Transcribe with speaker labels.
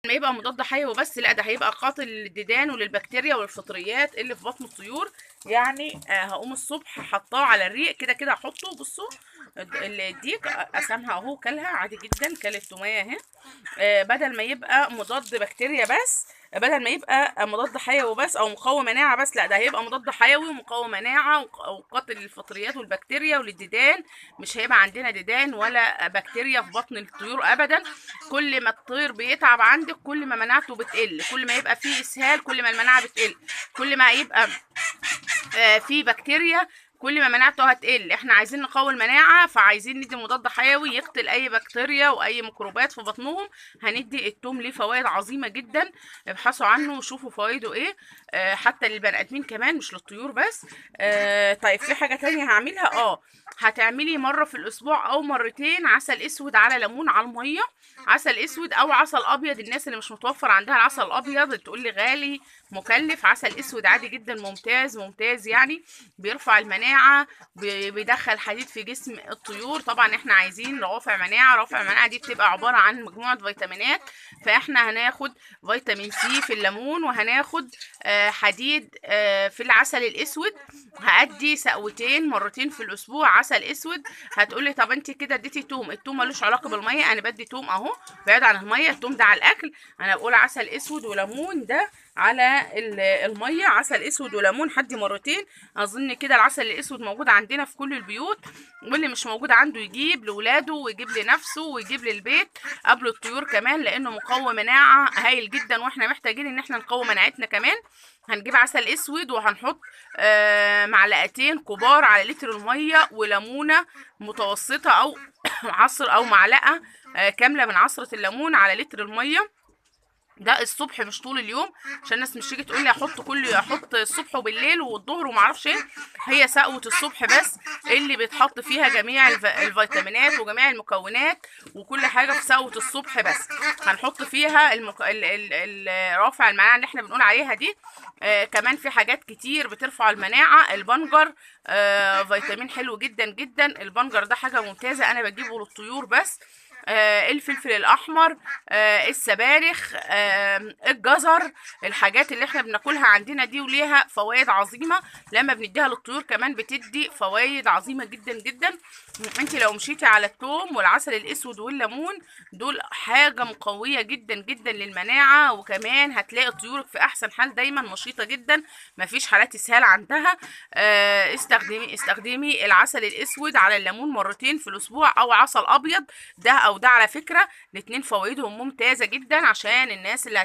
Speaker 1: ما يبقى مضاد حيوي بس، لا ده هيبقى قاتل للديدان وللبكتيريا والفطريات اللي في بطن الطيور. يعني هقوم الصبح حطاه على الريق كده كده، هحطه بصوا الديك قسمها اهو كلها عادي جدا، كل التوميه اهي. بدل ما يبقى مضاد بكتيريا بس، بدل ما يبقى مضاد حيوي بس او مقاوم مناعه بس، لا ده هيبقى مضاد حيوي ومقاوم مناعه وقاتل للفطريات والبكتيريا وللديدان. مش هيبقى عندنا ديدان ولا بكتيريا في بطن الطيور ابدا. كل ما الطير بيتعب عندك كل ما مناعته بتقل، كل ما يبقى فيه اسهال كل ما المناعه بتقل، كل ما يبقى في بكتيريا كل ما مناعته هتقل. احنا عايزين نقوي المناعه، فعايزين ندي مضاد حيوي يقتل اي بكتيريا واي ميكروبات في بطنهم. هندي التوم ليه فوائد عظيمه جدا، ابحثوا عنه وشوفوا فوائده ايه. حتى للبني ادمين كمان مش للطيور بس. طيب في حاجه تانية هعملها، هتعملي مره في الاسبوع او مرتين عسل اسود على ليمون على الميه. عسل اسود او عسل ابيض، الناس اللي مش متوفر عندها العسل الابيض تقول لي غالي مكلف، عسل اسود عادي جدا ممتاز ممتاز يعني. بيرفع المناعه، بيدخل حديد في جسم الطيور. طبعا احنا عايزين روافع مناعه، روافع المناعه دي بتبقى عباره عن مجموعه فيتامينات، فاحنا هناخد فيتامين سي في الليمون، وهناخد حديد في العسل الاسود. هأدي سقوتين مرتين في الاسبوع عسل اسود. هتقولي طب انت كده اديتي توم، التوم ملوش علاقه بالميه، انا بدي توم اهو بعيد عن الميه، التوم ده على الاكل. انا بقول عسل اسود وليمون ده على الميه، عسل اسود وليمون حدي مرتين. اظن كده العسل الاسود موجود عندنا في كل البيوت، واللي مش موجود عنده يجيب لاولاده ويجيب لنفسه ويجيب للبيت قبل الطيور كمان، لانه مقوي مناعه هايل جدا، واحنا محتاجين ان احنا نقوي مناعتنا كمان. هنجيب عسل اسود وهنحط معلقتين كبار على لتر الميه، وليمونه متوسطه او عصر او معلقه كامله من عصره الليمون على لتر الميه. ده الصبح مش طول اليوم، عشان الناس مش تيجي تقول لي احط الصبح وبالليل والظهر وما اعرفش ايه. هي سقوه الصبح بس اللي بيتحط فيها جميع الفيتامينات وجميع المكونات وكل حاجه في سقوه الصبح بس. هنحط فيها رافع المناعه اللي احنا بنقول عليها دي. كمان في حاجات كتير بترفع المناعه، البنجر فيتامين حلو جدا جدا، البنجر ده حاجه ممتازه انا بجيبه للطيور بس. الفلفل الاحمر، السبانخ، الجزر، الحاجات اللي احنا بناكلها عندنا دي وليها فوائد عظيمه، لما بنديها للطيور كمان بتدي فوائد عظيمه جدا جدا. انت لو مشيتي على الثوم والعسل الاسود والليمون، دول حاجه مقويه جدا جدا للمناعه، وكمان هتلاقي طيورك في احسن حال دايما نشيطه جدا، مفيش حالات اسهال عندها. استخدمي العسل الاسود على الليمون مرتين في الاسبوع، او عسل ابيض ده او ده، على فكره الاتنين فوائدهم ممتازه جدا عشان الناس اللي